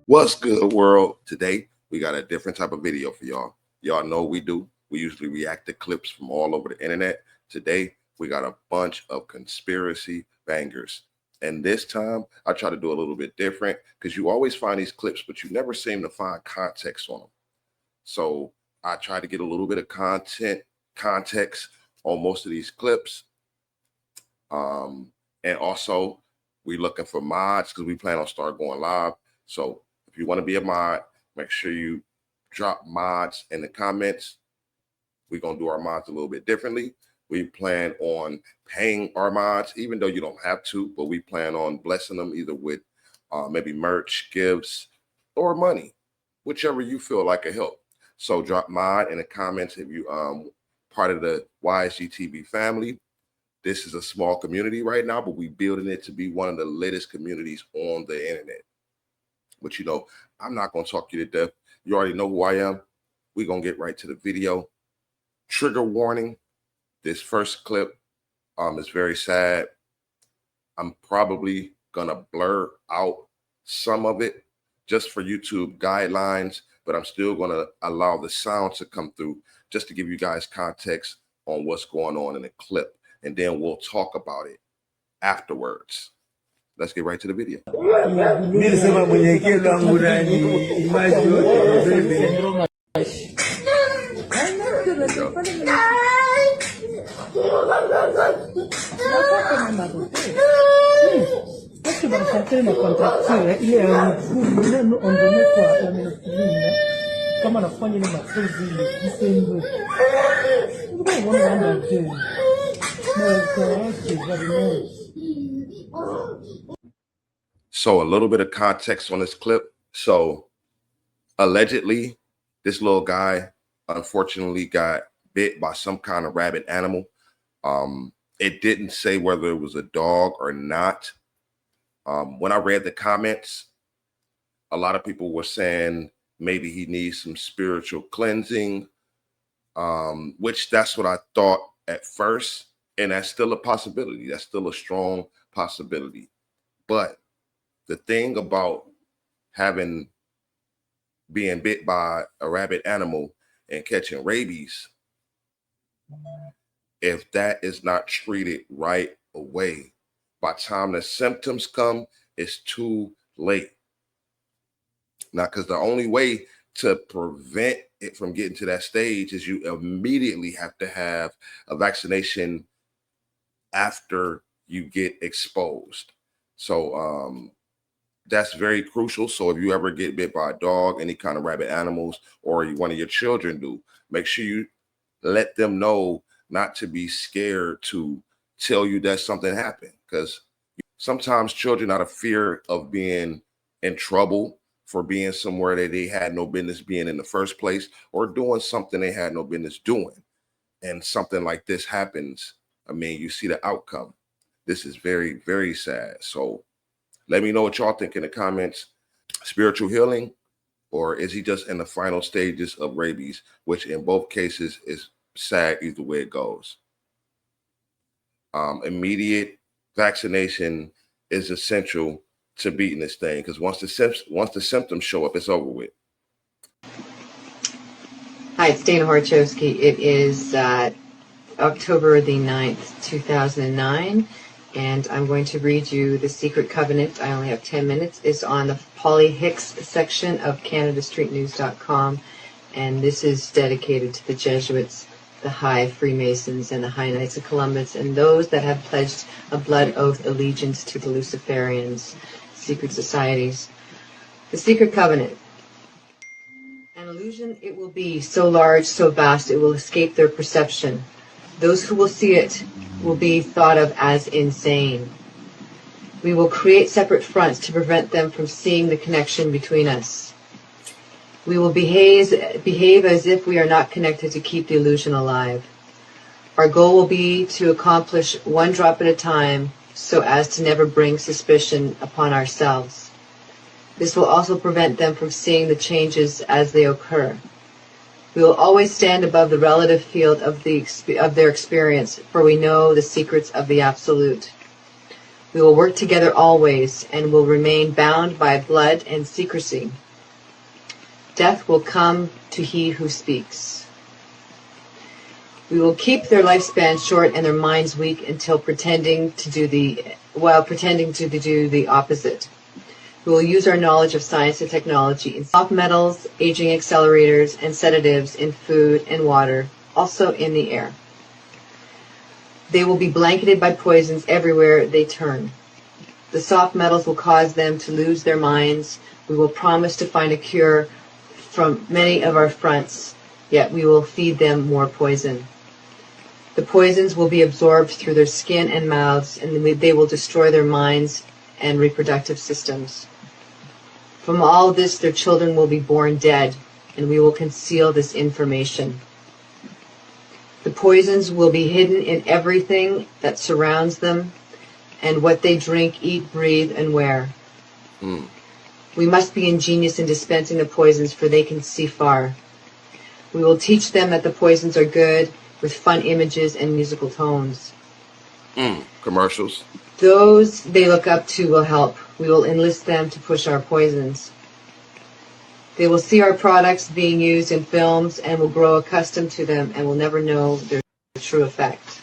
What's good, world? Today, we got a different type of video for y'all. Y'all know we do. We usually react to clips from all over the internet. Today, we got a bunch of conspiracy bangers. And this time, I try to do a little bit different because you always find these clips, but you never seem to find context on them. So I try to get a little bit of context on most of these clips. And also, we're looking for mods because we plan on start going live. So if you want to be a mod, make sure you drop mods in the comments. We're going to do our mods a little bit differently. We plan on paying our mods, even though you don't have to, but we plan on blessing them either with maybe merch, gifts, or money, whichever you feel like a help. So drop mod in the comments if you part of the YSGTV family. This is a small community right now, but we're building it to be one of the latest communities on the internet. But you know, I'm not going to talk you to death. You already know who I am. We're going to get right to the video. Trigger warning. This first clip is very sad. I'm probably going to blur out some of it just for YouTube guidelines, but I'm still going to allow the sound to come through just to give you guys context on what's going on in the clip. And then we'll talk about it afterwards. Let's get right to the video. So a little bit of context on this clip. So allegedly, this little guy unfortunately got bit by some kind of rabid animal. It didn't say whether it was a dog or not. When I read the comments, a lot of people were saying maybe he needs some spiritual cleansing, which that's what I thought at first. And that's still a possibility. That's still a strong possibility. But the thing about being bit by a rabid animal and catching rabies, if that is not treated right away, by the time the symptoms come, it's too late. Now, because the only way to prevent it from getting to that stage is you immediately have to have a vaccination after you get exposed. So that's very crucial. So if you ever get bit by a dog, any kind of rabid animals, or one of your children do, make sure you let them know not to be scared to tell you that something happened. Because sometimes children, out of fear of being in trouble for being somewhere that they had no business being in the first place, or doing something they had no business doing, and something like this happens, I mean, you see the outcome. This is very, very sad. So let me know what y'all think in the comments. Spiritual healing, or is he just in the final stages of rabies, which in both cases is sad either way it goes. Immediate vaccination is essential to beating this thing, because once the symptoms show up, it's over with. Hi, it's Dana Horchowski. It is October the 9th, 2009. And I'm going to read you The Secret Covenant. I only have 10 minutes. It's on the Polly Hicks section of CanadaStreetNews.com. And this is dedicated to the Jesuits, the High Freemasons, and the High Knights of Columbus, and those that have pledged a blood oath allegiance to the Luciferians, secret societies. The Secret Covenant. An illusion it will be, so large, so vast, it will escape their perception. Those who will see it will be thought of as insane. We will create separate fronts to prevent them from seeing the connection between us. We will behave as if we are not connected to keep the illusion alive. Our goal will be to accomplish one drop at a time so as to never bring suspicion upon ourselves. This will also prevent them from seeing the changes as they occur. We will always stand above the relative field of their experience, for we know the secrets of the Absolute. We will work together always and will remain bound by blood and secrecy. Death will come to he who speaks. We will keep their lifespan short and their minds weak until pretending to do the opposite. We will use our knowledge of science and technology in soft metals, aging accelerators, and sedatives in food and water, also in the air. They will be blanketed by poisons everywhere they turn. The soft metals will cause them to lose their minds. We will promise to find a cure from many of our fronts, yet we will feed them more poison. The poisons will be absorbed through their skin and mouths, and they will destroy their minds and reproductive systems. From all this, their children will be born dead, and we will conceal this information. The poisons will be hidden in everything that surrounds them, and what they drink, eat, breathe, and wear. We must be ingenious in dispensing the poisons, for they can see far. We will teach them that the poisons are good, with fun images and musical tones. Commercials. Those they look up to will help. We will enlist them to push our poisons. They will see our products being used in films and will grow accustomed to them and will never know their true effect.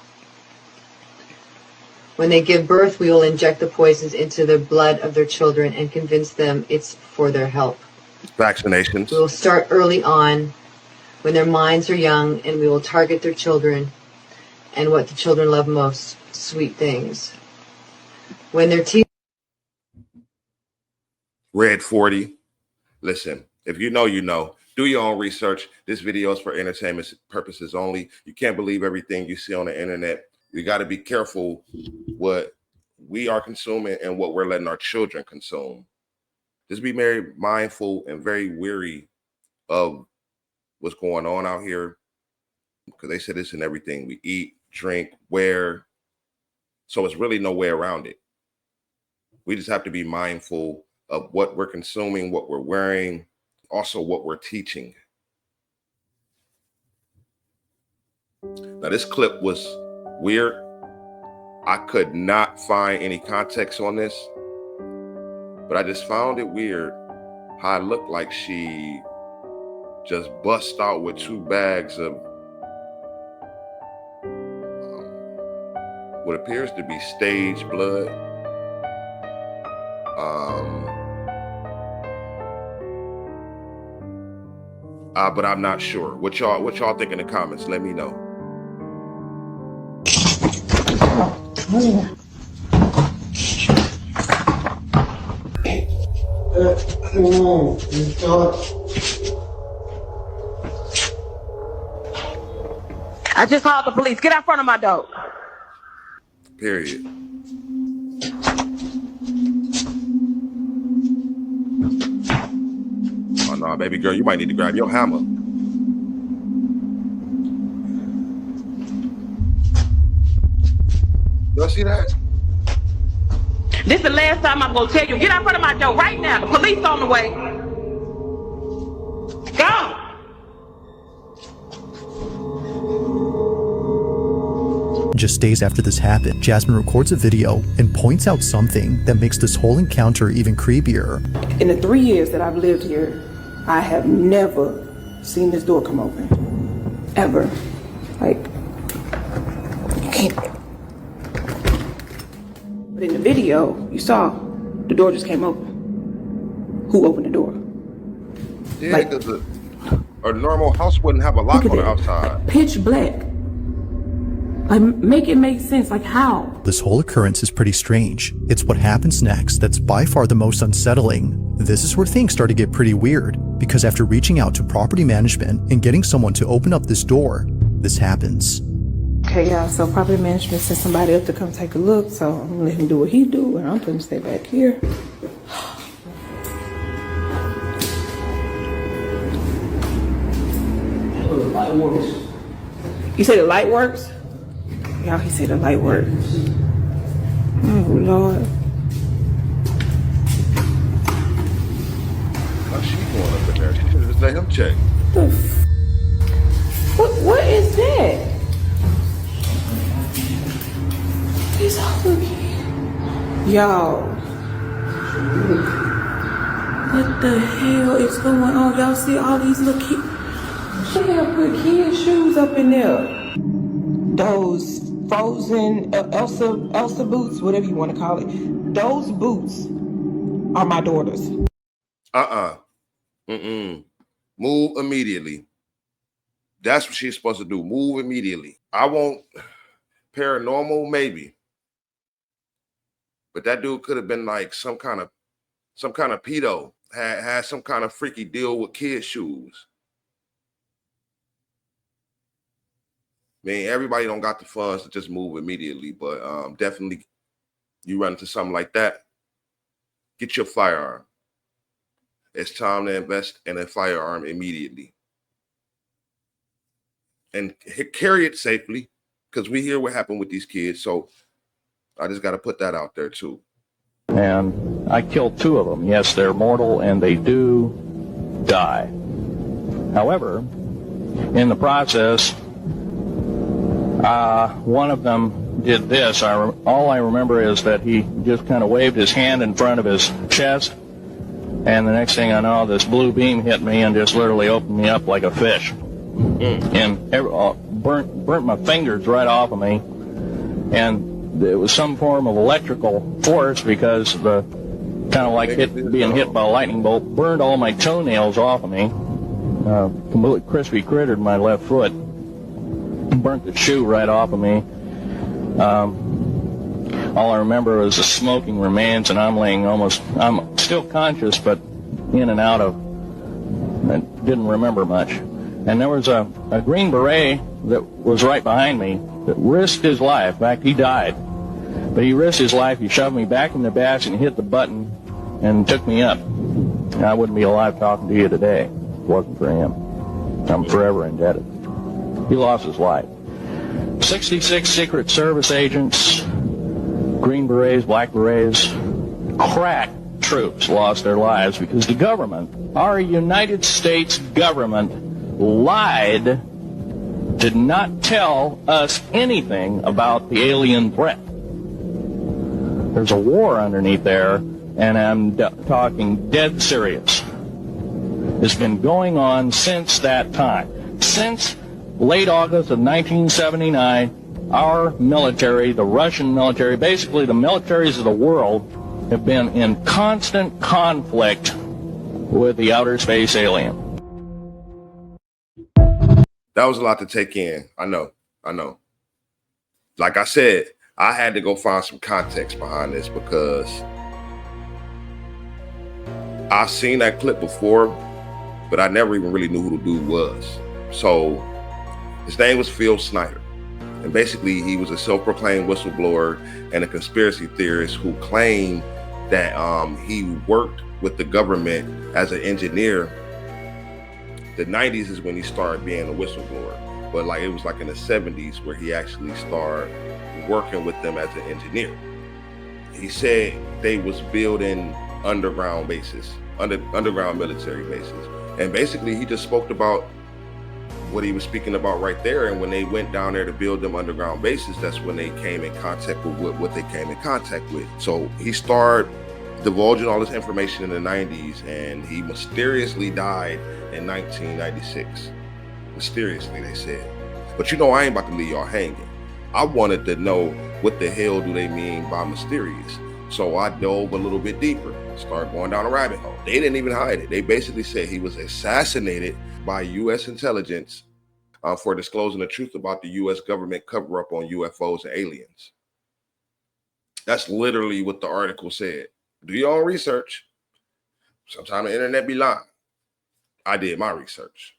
When they give birth, we will inject the poisons into the blood of their children and convince them it's for their help. Vaccinations. We will start early on when their minds are young, and we will target their children and what the children love most, sweet things. When their teeth... Red 40. Listen, if you know, you know. Do your own research. This video is for entertainment purposes only. You can't believe everything you see on the internet. We got to be careful what we are consuming and what we're letting our children consume. Just be very mindful and very wary of what's going on out here, because they said this in everything we eat, drink, wear. So it's really no way around it. We just have to be mindful of what we're consuming, what we're wearing, also what we're teaching. Now, this clip was weird. I could not find any context on this, but I just found it weird how it looked like she just bust out with 2 bags of what appears to be stage blood. But I'm not sure. What y'all think in the comments? Let me know. I just called the police. Get out front of my door. Period. Oh no, baby girl, you might need to grab your hammer. Y'all see that? This is the last time I'm gonna tell you. Get out front of my door right now. The police on the way. Go. Just days after this happened, Jasmine records a video and points out something that makes this whole encounter even creepier. In the 3 years that I've lived here, I have never seen this door come open. Ever. Like, you can't. But in the video, you saw the door just came open. Who opened the door? Yeah, because a normal house wouldn't have a lock on the outside. Like, pitch black. Like, make it make sense. Like, how? This whole occurrence is pretty strange. It's what happens next that's by far the most unsettling. This is where things start to get pretty weird, because after reaching out to property management and getting someone to open up this door, this happens. Okay, y'all, so property management sent somebody up to come take a look, so I'm gonna let him do what he do, and I'm gonna stay back here. Light works. You say the light works? Y'all, he said the light works. Oh, Lord. How's she going up in there? She should have just let him check. What is that? It's all Y'all, what the hell is going on? Y'all see all these little kids? She have put kids' shoes up in there. Those frozen Elsa boots, whatever you want to call it. Those boots are my daughter's. Move immediately. That's what she's supposed to do. Move immediately. I won't paranormal, maybe. But that dude could have been like some kind of pedo. Had some kind of freaky deal with kids' shoes. I mean, everybody don't got the funds to just move immediately, but definitely you run into something like that, get your firearm. It's time to invest in a firearm immediately. And carry it safely, because we hear what happened with these kids. So I just got to put that out there too. And I killed 2 of them. Yes, they're mortal and they do die. However, in the process, one of them did this. All I remember is that he just kind of waved his hand in front of his chest, and the next thing I know, this blue beam hit me and just literally opened me up like a fish. And burnt my fingers right off of me. And it was some form of electrical force, because the kind of like being hit by a lightning bolt burned all my toenails off of me. Completely crispy crittered my left foot. Burnt the shoe right off of me. All I remember was the smoking remains, and I'm still conscious, but in and out of, I didn't remember much. And there was a Green Beret that was right behind me that risked his life. In fact, he died. But he risked his life. He shoved me back in the basket and hit the button and took me up. And I wouldn't be alive talking to you today if it wasn't for him. I'm forever indebted. He lost his life. 66 Secret Service agents, Green Berets, Black Berets, crack troops lost their lives because the government, our United States government, lied, did not tell us anything about the alien threat. There's a war underneath there, and I'm talking dead serious. It's been going on since that time. Since late August of 1979, our military, the Russian military, basically the militaries of the world, have been in constant conflict with the outer space alien. That was a lot to take in. I know. Like I said, I had to go find some context behind this because I've seen that clip before, but I never even really knew who the dude was. So his name was Phil Snyder. And basically he was a self-proclaimed whistleblower and a conspiracy theorist who claimed that he worked with the government as an engineer. The 90s is when he started being a whistleblower, but like it was like in the 70s where he actually started working with them as an engineer. He said they was building underground bases, underground military bases. And basically he just spoke about what he was speaking about right there. And when they went down there to build them underground bases, that's when they came in contact with what they came in contact with. So he started divulging all this information in the 90s, and he mysteriously died in 1996. Mysteriously, they said. But you know, I ain't about to leave y'all hanging. I wanted to know what the hell do they mean by mysterious. So I dove a little bit deeper, started going down a rabbit hole. They didn't even hide it. They basically said he was assassinated by U.S. intelligence for disclosing the truth about the U.S. government cover-up on UFOs and aliens. That's literally what the article said. Do your own research. Sometimes the internet be lying. I did my research.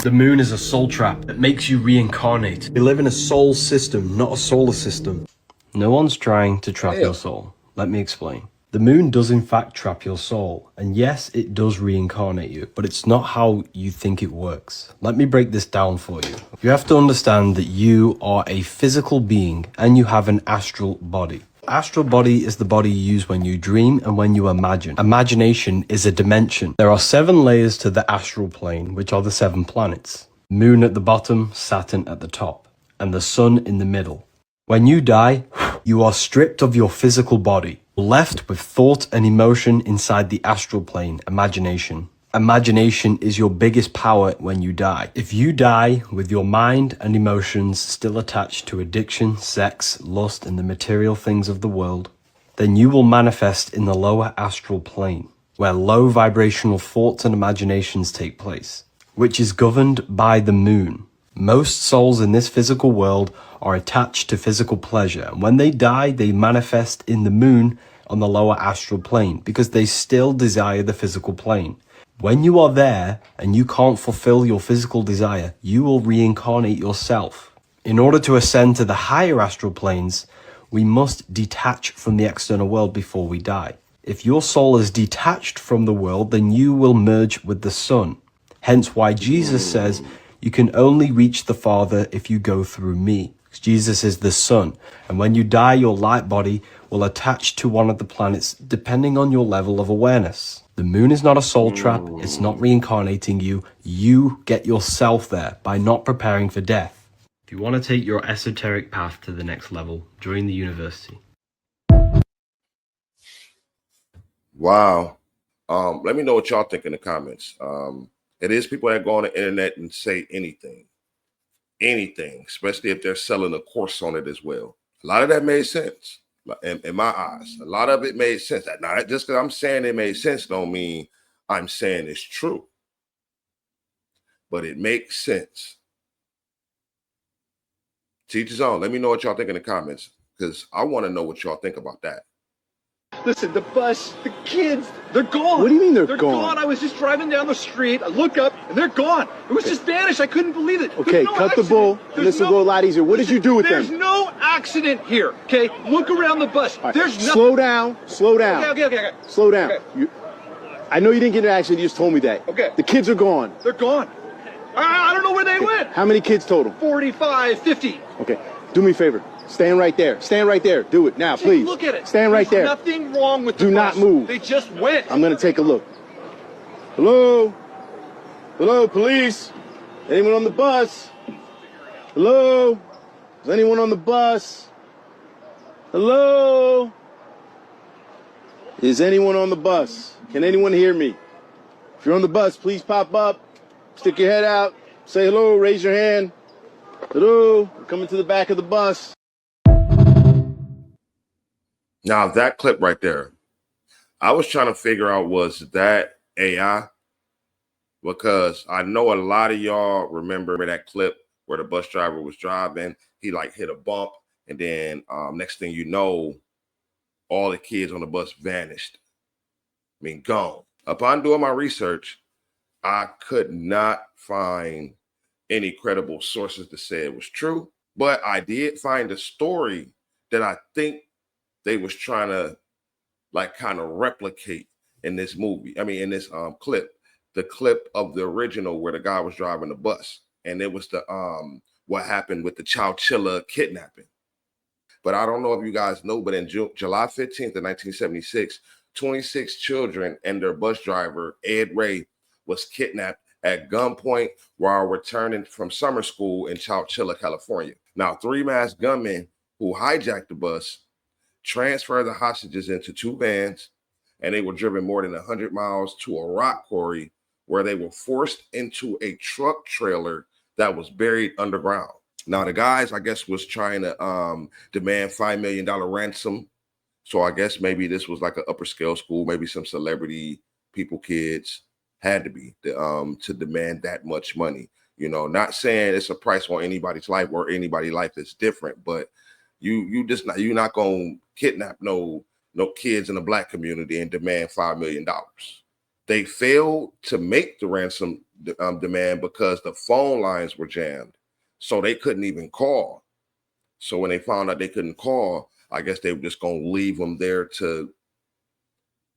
The moon is a soul trap that makes you reincarnate. We live in a soul system, not a solar system. No one's trying to trap your soul. Let me explain. The moon does in fact trap your soul, and yes, it does reincarnate you, but it's not how you think it works. Let me break this down for you. You have to understand that you are a physical being and you have an astral body. Astral body is the body you use when you dream and when you imagine. Imagination is a dimension. There are 7 layers to the astral plane, which are the 7 planets. Moon at the bottom, Saturn at the top. and the sun in the middle. When you die, you are stripped of your physical body, left with thought and emotion inside the astral plane, imagination. Imagination is your biggest power when you die. If you die with your mind and emotions still attached to addiction, sex, lust, and the material things of the world, then you will manifest in the lower astral plane, where low vibrational thoughts and imaginations take place, which is governed by the moon. Most souls in this physical world are attached to physical pleasure, and when they die, they manifest in the moon on the lower astral plane because they still desire the physical plane. When you are there and you can't fulfill your physical desire, you will reincarnate yourself. In order to ascend to the higher astral planes, we must detach from the external world before we die. If your soul is detached from the world, then you will merge with the sun. Hence why Jesus says, you can only reach the Father if you go through me. Jesus is the sun, and when you die, your light body will attach to one of the planets depending on your level of awareness. The moon is not a soul trap, it's not reincarnating you. You get yourself there by not preparing for death. If you want to take your esoteric path to the next level, join the university. Wow. Let me know what y'all think in the comments. It is people that go on the internet and say anything, especially if they're selling a course on it as well. A lot of that made sense in my eyes. A lot of it made sense. Now, just because I'm saying it made sense don't mean I'm saying it's true, but it makes sense. Teach his own. Let me know what y'all think in the comments because I want to know what y'all think about that. Listen, the bus, the kids, they're gone. What do you mean they're gone? I was just driving down the street. I look up and they're gone. It was just vanished. I couldn't believe it. Okay, no cut accident. the bull. And this will go a lot easier. What did you do with them? There's no accident here. Okay, look around the bus. Right. There's nothing. Slow down. Slow down. Okay. Slow down. Okay. I know you didn't get in an accident. You just told me that. Okay. The kids are gone. They're gone. I don't know where they went. How many kids total? 45, 50. Okay. Do me a favor. Stand right there. Stand right there. Do it now, please. Look at it. Stand right there. There's nothing wrong with the Do not bus. move. They just went. I'm going to take a look. Hello? Hello, police? Anyone on the bus? Hello? Is anyone on the bus? Hello? Is anyone on the bus? Can anyone hear me? If you're on the bus, please pop up. Stick your head out. Say hello. Raise your hand. Hello? We're coming to the back of the bus. Now that clip right there, I was trying to figure out, was that AI? Because I know a lot of y'all remember that clip where the bus driver was driving. He like hit a bump, and then next thing you know, all the kids on the bus vanished. I mean, gone. Upon doing my research, I could not find any credible sources to say it was true, but I did find a story that I think they was trying to like kind of replicate in this movie. I mean, in this clip, the clip of the original where the guy was driving the bus, and it was the what happened with the Chowchilla kidnapping. But I don't know if you guys know, but in July 15th of 1976, 26 children and their bus driver, Ed Ray, was kidnapped at gunpoint while returning from summer school in Chowchilla, California. Now, 3 masked gunmen who hijacked the bus transferred the hostages into 2 vans, and they were driven more than 100 miles to a rock quarry where they were forced into a truck trailer that was buried underground. Now, the guys, I guess, was trying to demand $5 million ransom. So I guess maybe this was like an upper scale school, maybe some celebrity people, kids had to be to demand that much money. You know, not saying it's a price on anybody's life or anybody's life that's different, but you're not gonna kidnap no kids in the Black community and demand $5 million. They failed to make the ransom demand because the phone lines were jammed, so they couldn't even call. So when they found out they couldn't call, I guess they were just gonna leave them there to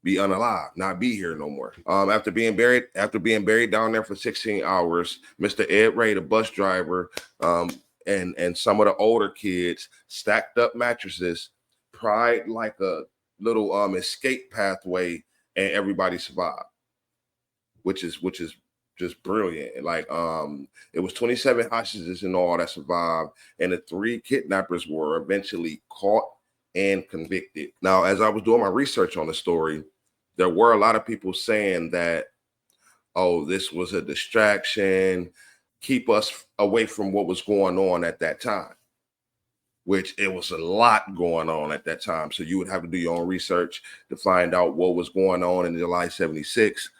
be unalive, not be here no more. After being buried down there for 16 hours, Mr. Ed Ray, the bus driver, and some of the older kids stacked up mattresses, pried like a little escape pathway, and everybody survived, which is just brilliant. Like it was 27 hostages in all that survived, and the 3 kidnappers were eventually caught and convicted. Now, as I was doing my research on the story, there were a lot of people saying that, oh, this was a distraction, keep us away from what was going on at that time, which it was a lot going on at that time. So you would have to do your own research to find out what was going on in July 76,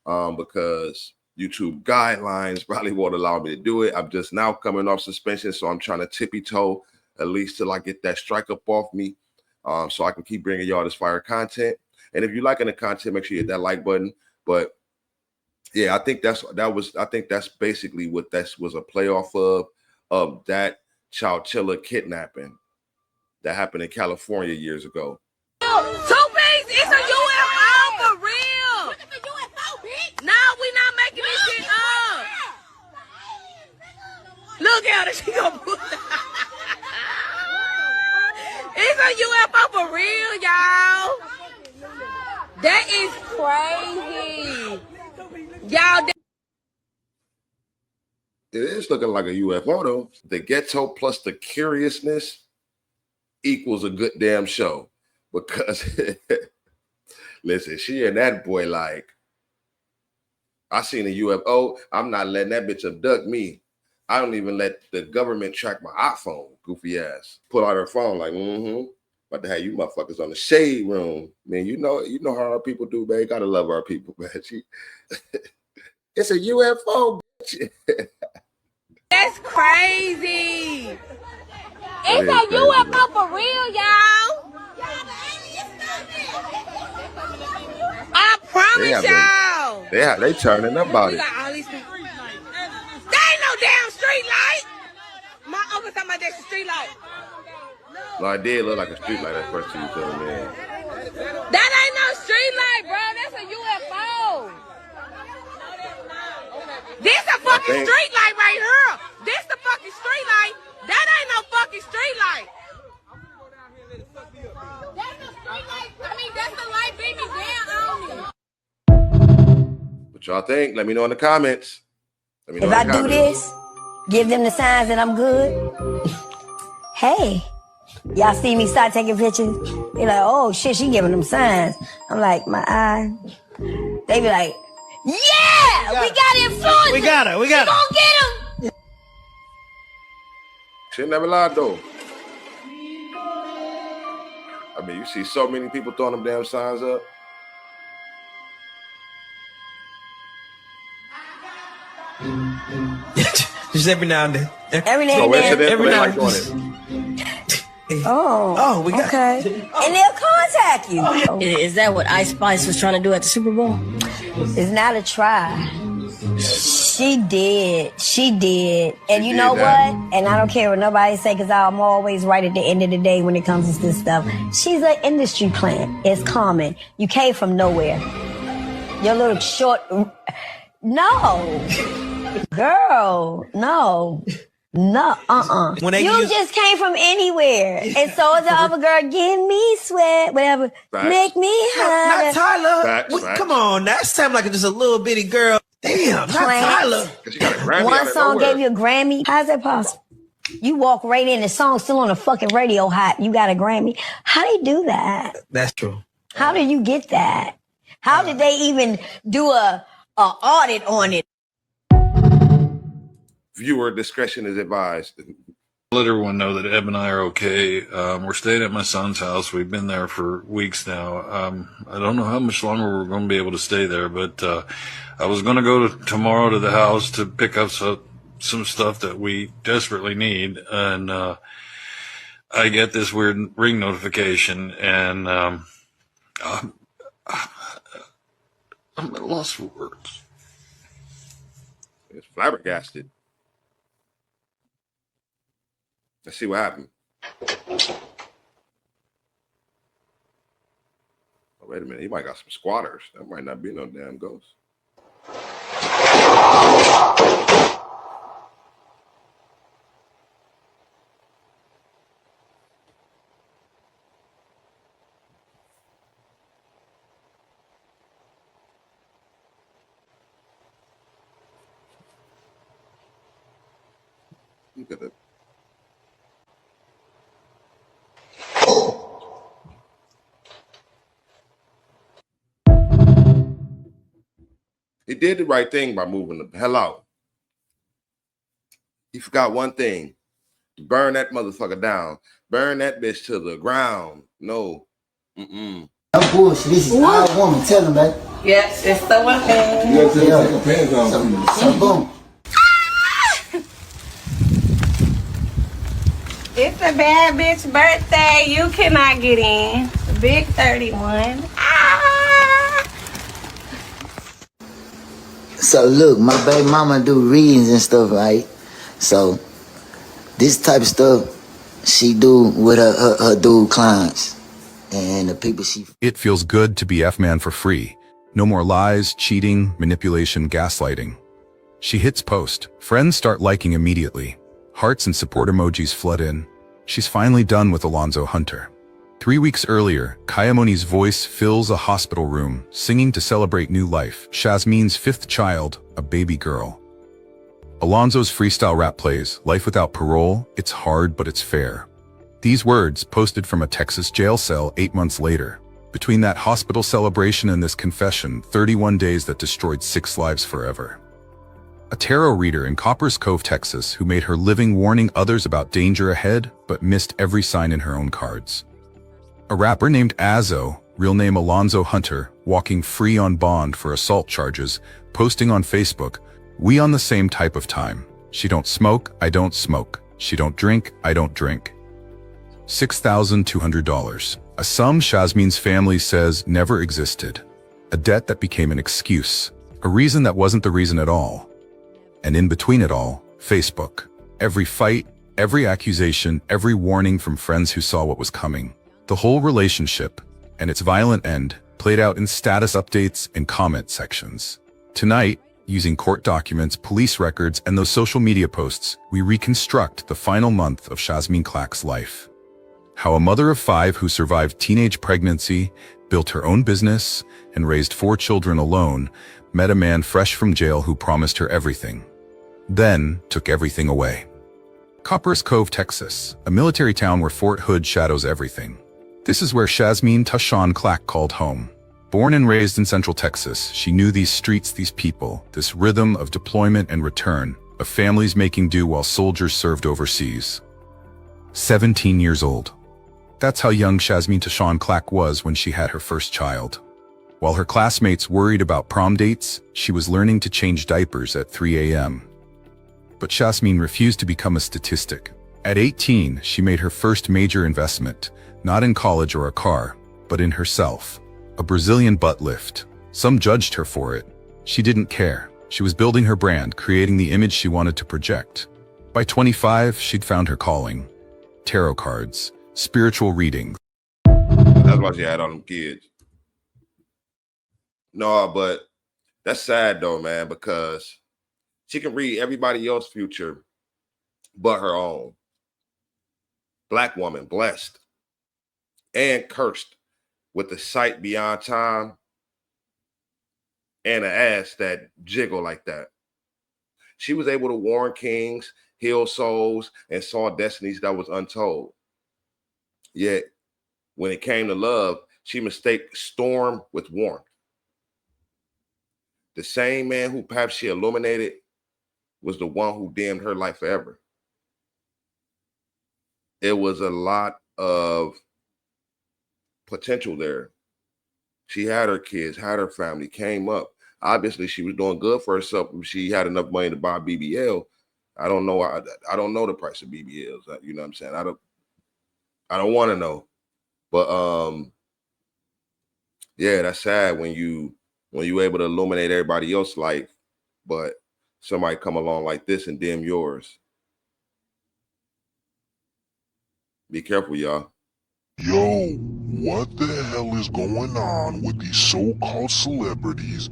because YouTube guidelines probably won't allow me to do it. I'm just now coming off suspension, so I'm trying to tippy toe at least till I get that strike up off me, so I can keep bringing y'all this fire content. And if you're liking the content, make sure you hit that like button. But yeah, I think that's basically what that was a playoff of that Chowchilla kidnapping that happened in California years ago. Two-Piece, it's a UFO for real. Look at the UFO, bitch. No, we not making this shit up. Look at her, she gonna put it's a UFO for real, y'all. That is crazy. Y'all. It is looking like a UFO though. The ghetto plus the curiousness equals a good damn show, because listen, she and that boy, like, I seen a UFO. I'm not letting that bitch abduct me. I don't even let the government track my iPhone, goofy ass. Pull out her phone like, about to have you motherfuckers on the shade room. Man, you know how our people do, man. Gotta love our people, man. It's a UFO, bitch. That's crazy. It's a UFO for real, y'all. I promise y'all. They turning about it. Got all these people. There ain't no damn street light. My uncle talking about that street light. No, it did look like a street light at first to you, man. That ain't no street light, bro. That's a UFO. This a fucking street light right here. This the fucking street light. That ain't no fucking street light. That's the street light. I mean, that's the light beaming down on it. What y'all think? Let me know in the comments. If I do this, give them the signs that I'm good. Hey, y'all see me start taking pictures? They like, oh shit, she giving them signs. I'm like, my eye. They be like, yeah, we got influence. We got her. We got her. Gonna get him. She never lied though. I mean, you see so many people throwing them damn signs up. Just every now and then. Every now and then. Every now and then. Oh, we got okay. And they'll contact you. Is that what Ice Spice was trying to do at the Super Bowl? It's not a try. She did. And you know what? And I don't care what nobody say, because I'm always right at the end of the day when it comes to this stuff. She's an industry plant. It's common. You came from nowhere. Your little short... No. Girl, no. No, You just came from anywhere. And so is the other girl. Give me sweat, whatever. Facts. Make me hot. Not Tyler. Facts. Come on, that sounds like just a little bitty girl. Damn, not Tyler. She got a Grammy One song gave you a Grammy. How's that possible? You walk right in, the song's still on the fucking radio hot. You got a Grammy. How do you do that? That's true. How did you get that? How did they even do a audit on it? Viewer discretion is advised. Let everyone know that Eb and I are okay. We're staying at my son's house. We've been there for weeks now. I don't know how much longer we're going to be able to stay there, but I was going to go tomorrow to the house to pick up some stuff that we desperately need, and I get this weird ring notification, and I'm at a loss for words. It's flabbergasted. Let's see what happened. Oh, wait a minute. He might got some squatters. That might not be no damn ghost. Look at it. He did the right thing by moving the hell out. He forgot one thing. Burn that motherfucker down. Burn that bitch to the ground. No. No bullshit. This is our woman. Tell him, man. Yes, it's the woman. You gotta take your pants off. So boom. It's a bad bitch birthday. You cannot get in. Big 31. So look, my baby mama do readings and stuff, right? So this type of stuff she do with her dude clients and the people she. It feels good to be F-man for free. No more lies, cheating, manipulation, gaslighting. She hits post. Friends start liking immediately. Hearts and support emojis flood in. She's finally done with Alonzo Hunter. 3 weeks earlier, Kayamoni's voice fills a hospital room, singing to celebrate new life, Shazmin's 5th child, a baby girl. Alonzo's freestyle rap plays, Life Without Parole, it's hard but it's fair. These words, posted from a Texas jail cell 8 months later. Between that hospital celebration and this confession, 31 days that destroyed 6 lives forever. A tarot reader in Coppers Cove, Texas, who made her living warning others about danger ahead, but missed every sign in her own cards. A rapper named Azzo, real name Alonzo Hunter, walking free on bond for assault charges, posting on Facebook, "We on the same type of time. She don't smoke, I don't smoke. She don't drink, I don't drink." $6,200, a sum Shazmin's family says never existed. A debt that became an excuse, a reason that wasn't the reason at all. And in between it all, Facebook. Every fight, every accusation, every warning from friends who saw what was coming. The whole relationship, and its violent end, played out in status updates and comment sections. Tonight, using court documents, police records, and those social media posts, we reconstruct the final month of Shazmin Clack's life. How a mother of 5 who survived teenage pregnancy, built her own business, and raised 4 children alone, met a man fresh from jail who promised her everything. Then took everything away. Coppers Cove, Texas, a military town where Fort Hood shadows everything. This is where Shazmin Tashawn Clack called home. Born and raised in Central Texas, she knew these streets, these people, this rhythm of deployment and return, of families making do while soldiers served overseas. 17 years old. That's how young Shazmin Tashawn Clack was when she had her first child. While her classmates worried about prom dates, she was learning to change diapers at 3 a.m. But Shazmin refused to become a statistic. At 18, she made her first major investment, not in college or a car, but in herself. A Brazilian butt lift. Some judged her for it. She didn't care. She was building her brand, creating the image she wanted to project. By 25, she'd found her calling. Tarot cards, spiritual readings. That's why she had all them kids. No, but that's sad though, man, because she can read everybody else's future but her own. Black woman, blessed and cursed with the sight beyond time and an ass that jiggle like that. She was able to warn kings, heal souls, and saw destinies that was untold. Yet, when it came to love, she mistaked storm with warmth. The same man who perhaps she illuminated was the one who dimmed her life forever. It was a lot of potential there. She had her kids, had her family, came up. Obviously, she was doing good for herself. She had enough money to buy BBL. I don't know. I don't know the price of BBLs. You know what I'm saying? I don't want to know. But yeah, that's sad when you able to illuminate everybody else's life, but somebody come along like this and dim yours. Be careful, y'all. Yo, what the hell is going on with these so-called celebrities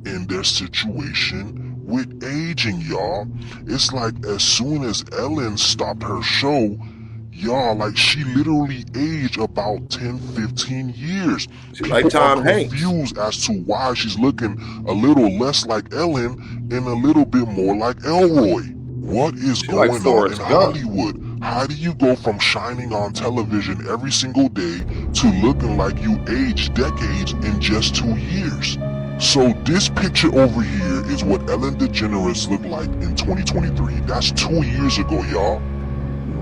and their situation with aging, y'all? It's like as soon as Ellen stopped her show, y'all, like she literally aged about 10, 15 years. She like Tom Hanks. Confused as to why she's looking a little less like Ellen and a little bit more like Elroy. What is She like going on in Forrest Gump. Hollywood? How do you go from shining on television every single day to looking like you aged decades in just 2 years? So this picture over here is what Ellen DeGeneres looked like in 2023. That's 2 years ago, y'all.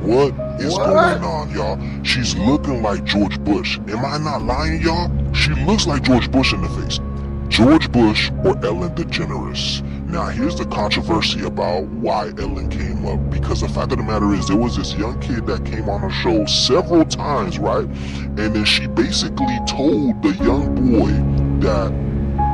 What is going on, y'all? She's looking like George Bush. Am I not lying, y'all? She looks like George Bush in the face. George Bush or Ellen DeGeneres? Now, here's the controversy about why Ellen came up. Because the fact of the matter is, there was this young kid that came on her show several times, right? And then she basically told the young boy that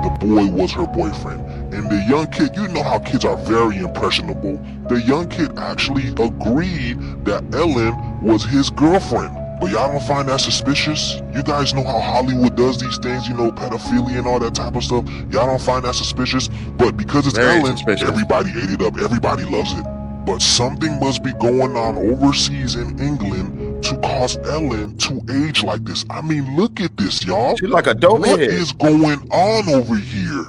the boy was her boyfriend. And the young kid, you know how kids are very impressionable. The young kid actually agreed that Ellen was his girlfriend. But y'all don't find that suspicious? You guys know how Hollywood does these things, you know, pedophilia and all that type of stuff. Y'all don't find that suspicious? But because it's Very Ellen, suspicious. everybody ate it up. Everybody loves it. But something must be going on overseas in England to cause Ellen to age like this. I mean, look at this, y'all. She like a dope What head. is going on over here?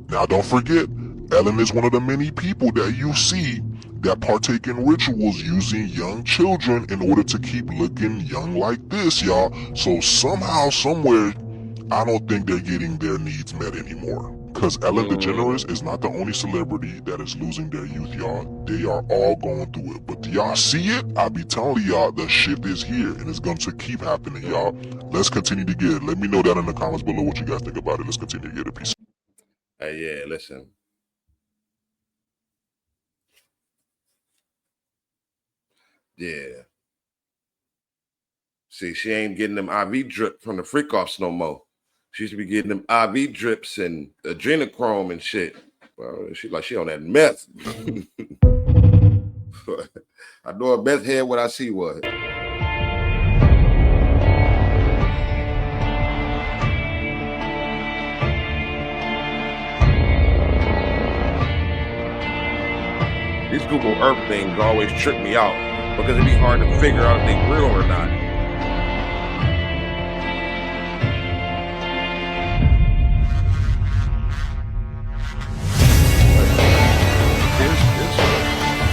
Now, don't forget, Ellen is one of the many people that you see that partake in rituals using young children in order to keep looking young like this, y'all. So somehow, somewhere, I don't think they're getting their needs met anymore. Because Ellen DeGeneres is not the only celebrity that is losing their youth, y'all. They are all going through it. But do y'all see it? I be telling y'all, the shift is here and it's going to keep happening, y'all. Let's continue to get it. Let me know down in the comments below what you guys think about it. Let's continue to get a piece. Hey, yeah, listen. Yeah. See, she ain't getting them IV drip from the freak offs no more. She used to be getting them IV drips and adrenochrome and shit. Well, she on that meth. I know a meth head when I see one. These Google Earth things always trick me out because it'd be hard to figure out if they real or not.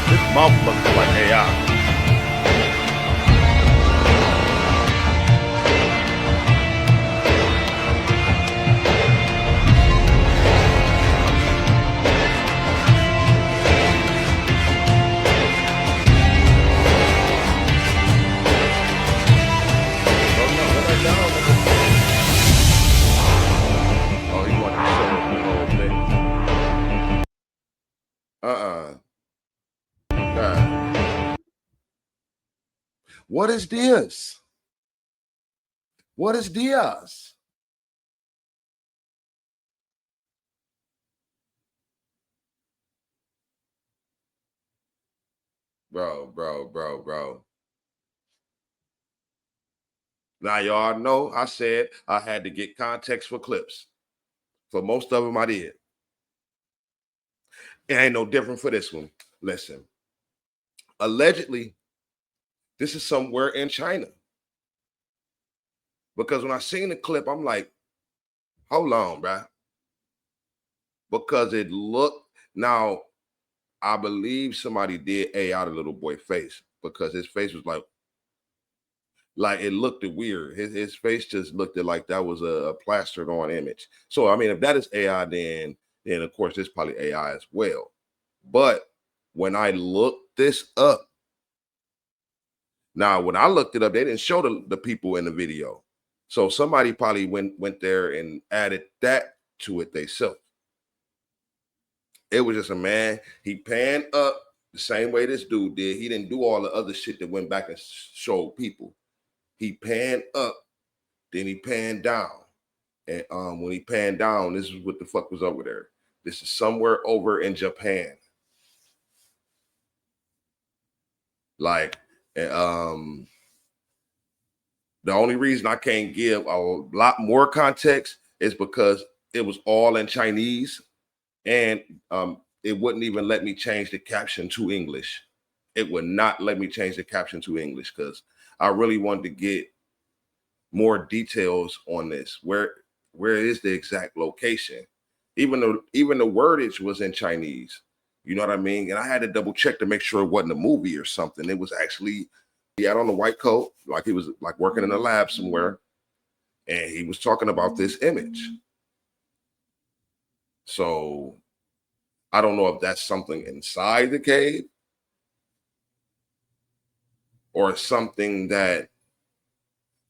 This mouth looks like AI. God. What is this? What is this? Bro. Now y'all know I said I had to get context for clips. For most of them, I did. It ain't no different for this one. Listen, allegedly, this is somewhere in China. Because when I seen the clip, I'm like, hold on, bro. Because it looked, now, I believe somebody did AI the little boy face because his face was like it looked weird. His face just looked like that was a plastered on image. So, I mean, if that is AI, then of course, it's probably AI as well. But when I looked this up, now, when I looked it up, they didn't show the people in the video. So somebody probably went there and added that to it themselves. It was just a man. He panned up the same way this dude did. He didn't do all the other shit that went back and showed people. He panned up, then he panned down. And when he panned down, this is what the fuck was over there. This is somewhere over in Japan. Like, the only reason I can't give a lot more context is because it was all in Chinese, and it wouldn't even let me change the caption to English. It would not let me change the caption to English because I really wanted to get more details on this. Where is the exact location? Even the wordage was in Chinese. You know what I mean? And I had to double check to make sure it wasn't a movie or something. It was actually, he had on a white coat, like he was like working in a lab somewhere. And he was talking about this image. So I don't know if that's something inside the cave or something that,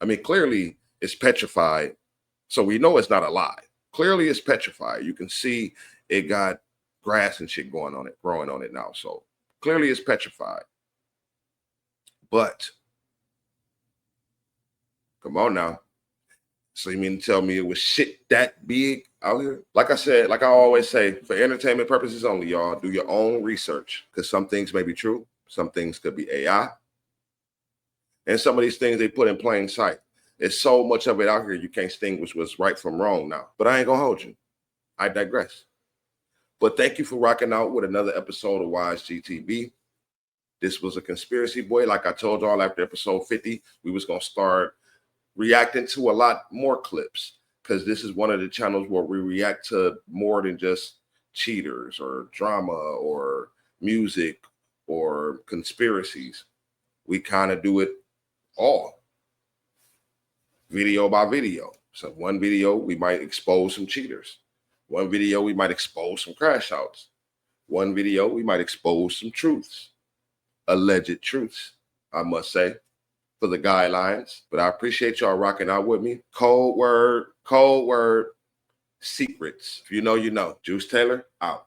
I mean, clearly it's petrified. So we know it's not alive. Clearly it's petrified. You can see it got grass and shit growing on it now. So clearly it's petrified. But come on now. So you mean to tell me it was shit that big out here? Like I said, like I always say, for entertainment purposes only, y'all, do your own research. Because some things may be true. Some things could be AI. And some of these things they put in plain sight. There's so much of it out here you can't distinguish what's right from wrong now. But I ain't gonna hold you. I digress. But thank you for rocking out with another episode of Wise GTV. This was a conspiracy boy. Like I told y'all after episode 50, we was gonna start reacting to a lot more clips, because this is one of the channels where we react to more than just cheaters or drama or music or conspiracies. We kind of do it all, video by video. So one video, we might expose some cheaters. One video, we might expose some crash outs. One video, we might expose some truths, alleged truths, I must say, for the guidelines. But I appreciate y'all rocking out with me. Code word, secrets. If you know, you know. Juice Taylor, out.